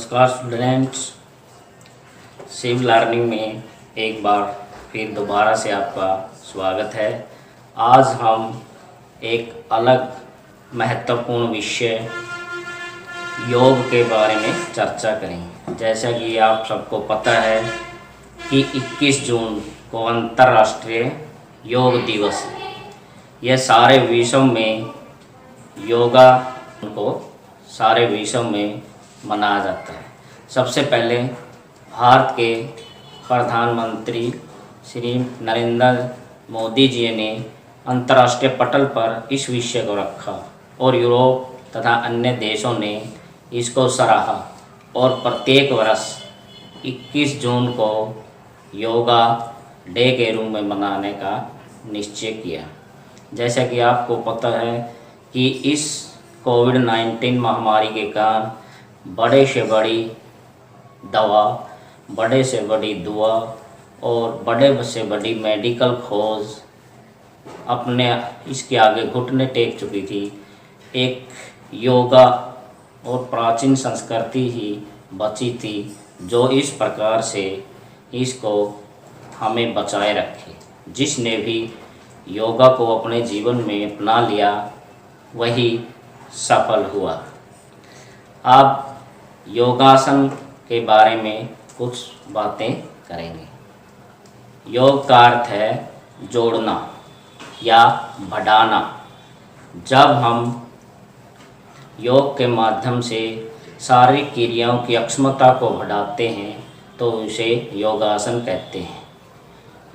नमस्कार स्टूडेंट्स, सिव लर्निंग में एक बार फिर दोबारा से आपका स्वागत है। आज हम एक अलग महत्वपूर्ण विषय योग के बारे में चर्चा करेंगे। जैसा कि आप सबको पता है कि 21 जून को अंतर्राष्ट्रीय योग दिवस है। यह सारे विश्व में योगा को सारे विश्व में मनाया जाता है। सबसे पहले भारत के प्रधानमंत्री श्री नरेंद्र मोदी जी ने अंतर्राष्ट्रीय पटल पर इस विषय को रखा और यूरोप तथा अन्य देशों ने इसको सराहा और प्रत्येक वर्ष 21 जून को योगा डे के रूप में मनाने का निश्चय किया। जैसा कि आपको पता है कि इस कोविड-19 महामारी के कारण बड़े से बड़ी दवा, बड़े से बड़ी दुआ और बड़े से बड़ी मेडिकल खोज अपने इसके आगे घुटने टेक चुकी थी। एक योगा और प्राचीन संस्कृति ही बची थी जो इस प्रकार से इसको हमें बचाए रखे। जिसने भी योगा को अपने जीवन में अपना लिया वही सफल हुआ। अब योगासन के बारे में कुछ बातें करेंगे। योग का अर्थ है जोड़ना या बढ़ाना। जब हम योग के माध्यम से शारीरिक क्रियाओं की अक्षमता को बढ़ाते हैं तो उसे योगासन कहते हैं।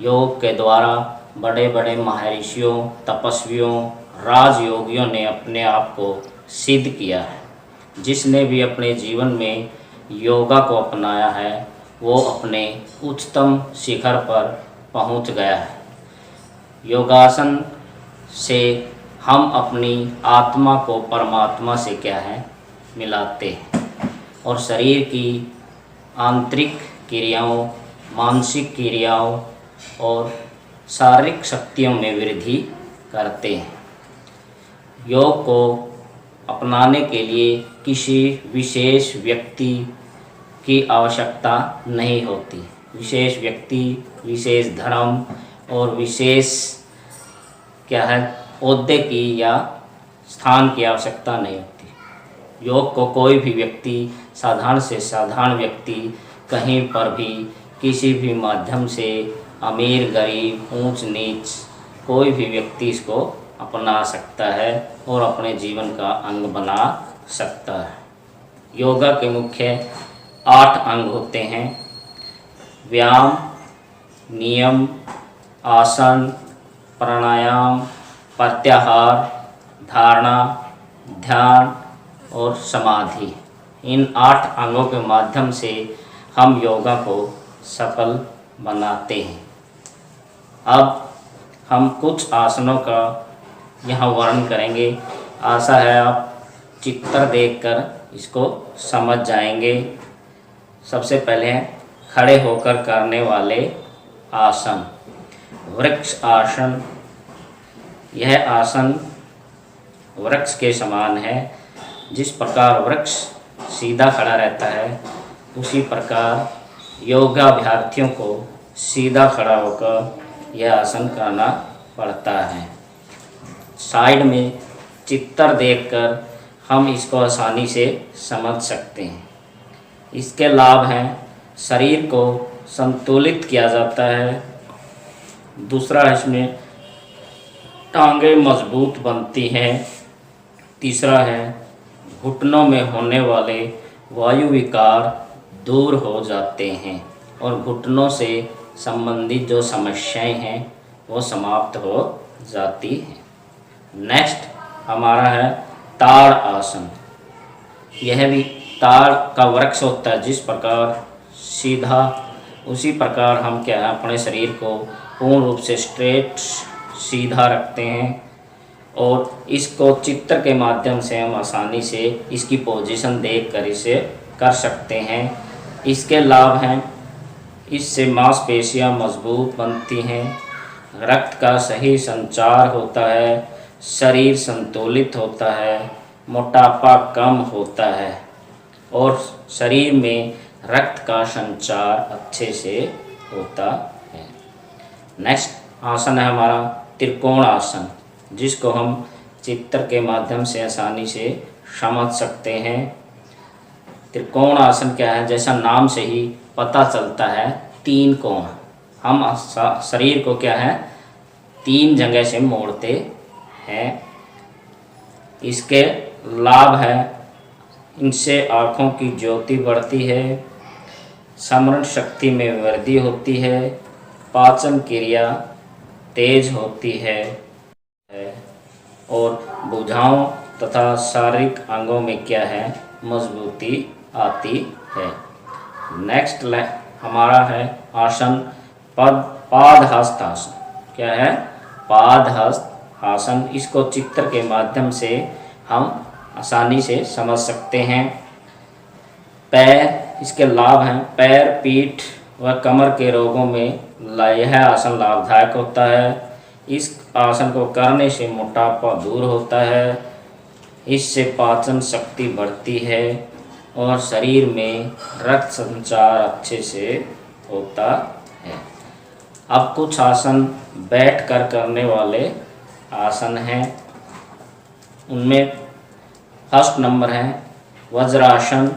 योग के द्वारा बड़े बड़े महर्षियों, तपस्वियों, राजयोगियों ने अपने आप को सिद्ध किया है। जिसने भी अपने जीवन में योगा को अपनाया है वो अपने उच्चतम शिखर पर पहुंच गया है। योगासन से हम अपनी आत्मा को परमात्मा से क्या है मिलाते हैं और शरीर की आंतरिक क्रियाओं, मानसिक क्रियाओं और शारीरिक शक्तियों में वृद्धि करते हैं। योग को अपनाने के लिए किसी विशेष व्यक्ति की आवश्यकता नहीं होती। विशेष व्यक्ति, विशेष धर्म और विशेष क्या है ओहदे की या स्थान की आवश्यकता नहीं होती। योग को कोई भी व्यक्ति, साधारण से साधारण व्यक्ति कहीं पर भी किसी भी माध्यम से, अमीर गरीब, ऊंच नीच, कोई भी व्यक्ति इसको अपना सकता है और अपने जीवन का अंग बना सकता है। योगा के मुख्य 8 अंग होते हैं: व्यायाम, नियम, आसन, प्राणायाम, प्रत्याहार, धारणा, ध्यान और समाधि। इन 8 अंगों के माध्यम से हम योगा को सफल बनाते हैं। अब हम कुछ आसनों का यहाँ वर्णन करेंगे। आशा है आप चित्र देखकर इसको समझ जाएंगे। सबसे पहले खड़े होकर करने वाले आसन, वृक्ष आसन। यह आसन वृक्ष के समान है। जिस प्रकार वृक्ष सीधा खड़ा रहता है उसी प्रकार योगाभ्यर्थियों को सीधा खड़ा होकर यह आसन करना पड़ता है। साइड में चित्र देखकर हम इसको आसानी से समझ सकते हैं। इसके लाभ हैं: शरीर को संतुलित किया जाता है। दूसरा, इसमें टांगें मजबूत बनती हैं। तीसरा है घुटनों में होने वाले वायु विकार दूर हो जाते हैं और घुटनों से संबंधित जो समस्याएं हैं वो समाप्त हो जाती हैं। नेक्स्ट हमारा है ताड़ आसन। यह भी ताड़ का वृक्ष होता है। जिस प्रकार सीधा उसी प्रकार हम क्या है अपने शरीर को पूर्ण रूप से स्ट्रेट सीधा रखते हैं और इसको चित्र के माध्यम से हम आसानी से इसकी पोजीशन देखकर इसे कर सकते हैं। इसके लाभ हैं: इससे मांसपेशियां मजबूत बनती हैं, रक्त का सही संचार होता है, शरीर संतुलित होता है, मोटापा कम होता है और शरीर में रक्त का संचार अच्छे से होता है। नेक्स्ट आसन है हमारा त्रिकोण आसन, जिसको हम चित्र के माध्यम से आसानी से समझ सकते हैं। त्रिकोण आसन क्या है, जैसा नाम से ही पता चलता है, तीन कोण। हम शरीर को क्या है, तीन जगह से मोड़ते हैं। इसके लाभ है, इनसे आँखों की ज्योति बढ़ती है, स्मरण शक्ति में वृद्धि होती है, पाचन क्रिया तेज होती है और भुजाओं तथा शारीरिक अंगों में क्या है, मजबूती आती है। नेक्स्ट हमारा है आसन पादहस्त आसन। क्या है, पादहस्त आसन। इसको चित्र के माध्यम से हम आसानी से समझ सकते हैं। पैर, इसके लाभ हैं, पैर, पीठ व कमर के रोगों में यह आसन लाभदायक होता है। इस आसन को करने से मोटापा दूर होता है, इससे पाचन शक्ति बढ़ती है और शरीर में रक्त संचार अच्छे से होता है। अब कुछ आसन बैठकर करने वाले आसन हैं। उनमें फर्स्ट नंबर है वज्रासन।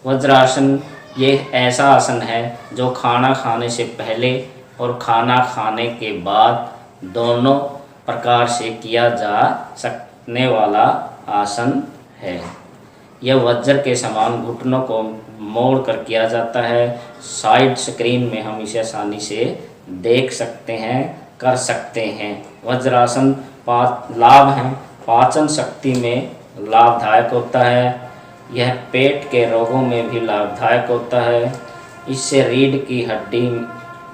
वज्रासन ये ऐसा आसन है जो खाना खाने से पहले और खाना खाने के बाद दोनों प्रकार से किया जा सकने वाला आसन है। यह वज्र के समान घुटनों को मोड़ कर किया जाता है। साइड स्क्रीन में हम इसे आसानी से देख सकते हैं, कर सकते हैं। वज्रासन लाभ हैं, पाचन शक्ति में लाभदायक होता है। यह पेट के रोगों में भी लाभदायक होता है। इससे रीढ़ की हड्डी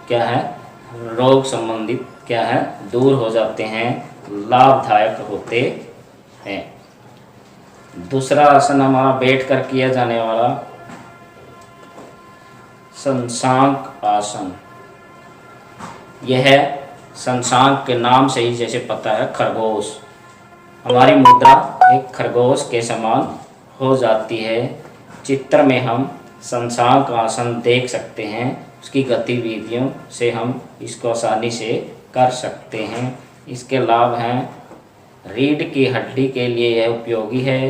क्या है, रोग संबंधित क्या है, दूर हो जाते हैं, लाभदायक होते हैं। दूसरा आसन हमारा बैठकर किया जाने वाला शशांक आसन। यह शशांक के नाम से ही जैसे पता है, खरगोश। हमारी मुद्रा एक खरगोश के समान हो जाती है। चित्र में हम शशांक आसन देख सकते हैं। उसकी गतिविधियों से हम इसको आसानी से कर सकते हैं। इसके लाभ हैं, रीढ़ की हड्डी के लिए यह उपयोगी है।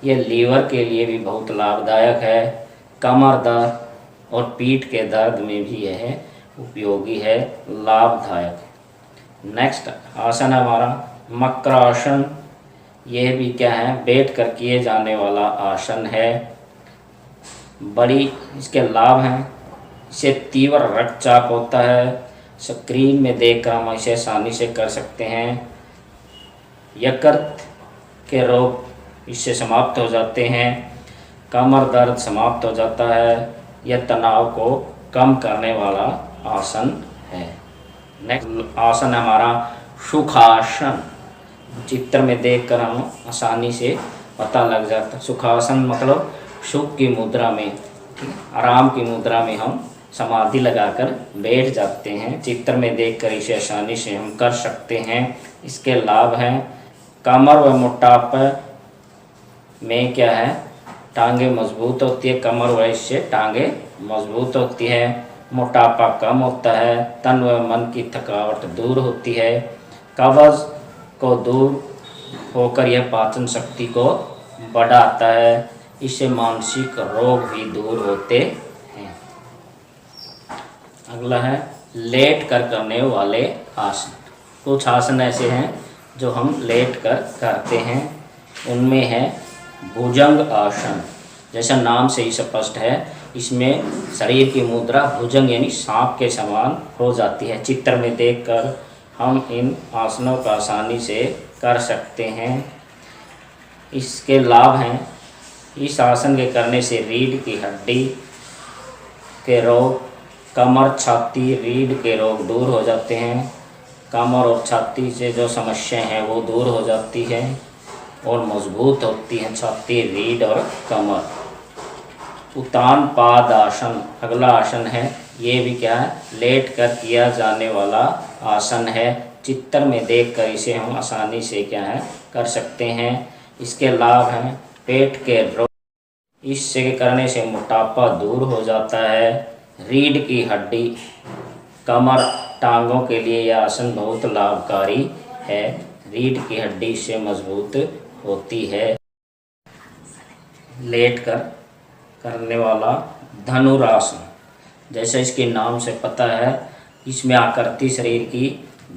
यह लीवर के लिए भी बहुत लाभदायक है। कमर दर्द और पीठ के दर्द में भी यह उपयोगी है, लाभदायक। नेक्स्ट आसन हमारा मकरासन। यह भी क्या है, बैठ कर किए जाने वाला आसन है। बड़ी इसके लाभ हैं, इससे तीव्र रक्तचाप होता है। स्क्रीन में देखकर हम इसे आसानी से कर सकते हैं। यकृत के रोग इससे समाप्त हो जाते हैं। कमर दर्द समाप्त हो जाता है। यह तनाव को कम करने वाला आसन है। नेक्स्ट आसन हमारा सुखासन। चित्र में देखकर हम आसानी से पता लग जाता है। सुखासन मतलब सुख की मुद्रा में, आराम की मुद्रा में हम समाधि लगाकर बैठ जाते हैं। चित्र में देखकर इसे आसानी से हम कर सकते हैं। इसके लाभ हैं, कमर व मोटापे में क्या है, टांगे मजबूत होती है। कमर व इससे टांगे मजबूत होती है। मोटापा कम होता है। तन व मन की थकावट दूर होती है। कब्ज को दूर होकर यह पाचन शक्ति को बढ़ाता है। इससे मानसिक रोग भी दूर होते हैं। अगला है लेट कर करने वाले आसन। कुछ आसन ऐसे हैं जो हम लेट कर करते हैं। उनमें है भुजंग आसन। जैसा नाम से ही स्पष्ट है, इसमें शरीर की मुद्रा भुजंग यानी सांप के समान हो जाती है। चित्र में देखकर हम इन आसनों का आसानी से कर सकते हैं। इसके लाभ हैं, इस आसन के करने से रीढ़ की हड्डी के रोग, कमर, छाती, रीढ़ के रोग दूर हो जाते हैं। कमर और छाती से जो समस्याएं हैं वो दूर हो जाती है और मजबूत होती है छाती, रीढ़ और कमर। उत्तान पाद आसन अगला आसन है। ये भी क्या है, लेट कर किया जाने वाला आसन है। चित्र में देखकर इसे हम आसानी से क्या है कर सकते हैं। इसके लाभ हैं, पेट के रोग, इससे करने से मोटापा दूर हो जाता है। रीढ़ की हड्डी, कमर, टांगों के लिए यह आसन बहुत लाभकारी है। रीढ़ की हड्डी से मजबूत होती है। लेटकर करने वाला धनुरासन, जैसे इसके नाम से पता है, इसमें आकृति शरीर की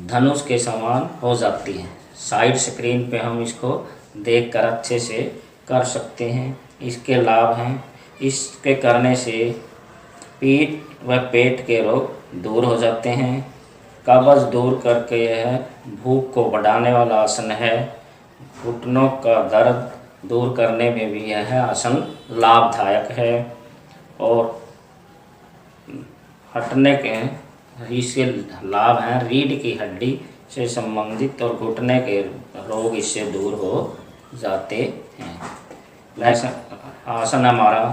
धनुष के समान हो जाती है। साइड स्क्रीन पे हम इसको देखकर अच्छे से कर सकते हैं। इसके लाभ हैं, इसके करने से पीठ व पेट के रोग दूर हो जाते हैं। कब्ज दूर करके यह भूख को बढ़ाने वाला आसन है। घुटनों का दर्द दूर करने में भी यह आसन लाभदायक है। और हटने के इसके लाभ हैं, रीढ़ की हड्डी से संबंधित और घुटने के रोग इससे दूर हो जाते हैं। वैसा आसन हमारा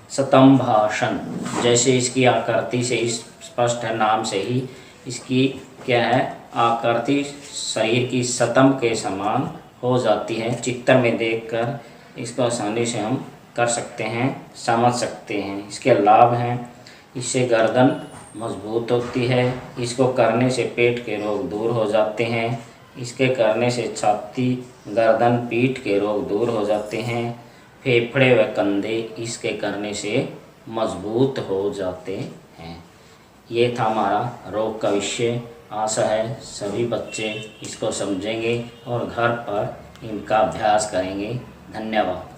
स्तंभासन, जैसे इसकी आकृति से स्पष्ट है, नाम से ही इसकी क्या है, आकृति शरीर की स्तंभ के समान हो जाती है। चित्र में देखकर इसको आसानी से हम कर सकते हैं, समझ सकते हैं। इसके लाभ हैं, इससे गर्दन मजबूत होती है। इसको करने से पेट के रोग दूर हो जाते हैं। इसके करने से छाती, गर्दन, पीठ के रोग दूर हो जाते हैं। फेफड़े व कंधे इसके करने से मजबूत हो जाते हैं। ये था हमारा रोग का विषय। आशा है सभी बच्चे इसको समझेंगे और घर पर इनका अभ्यास करेंगे। धन्यवाद।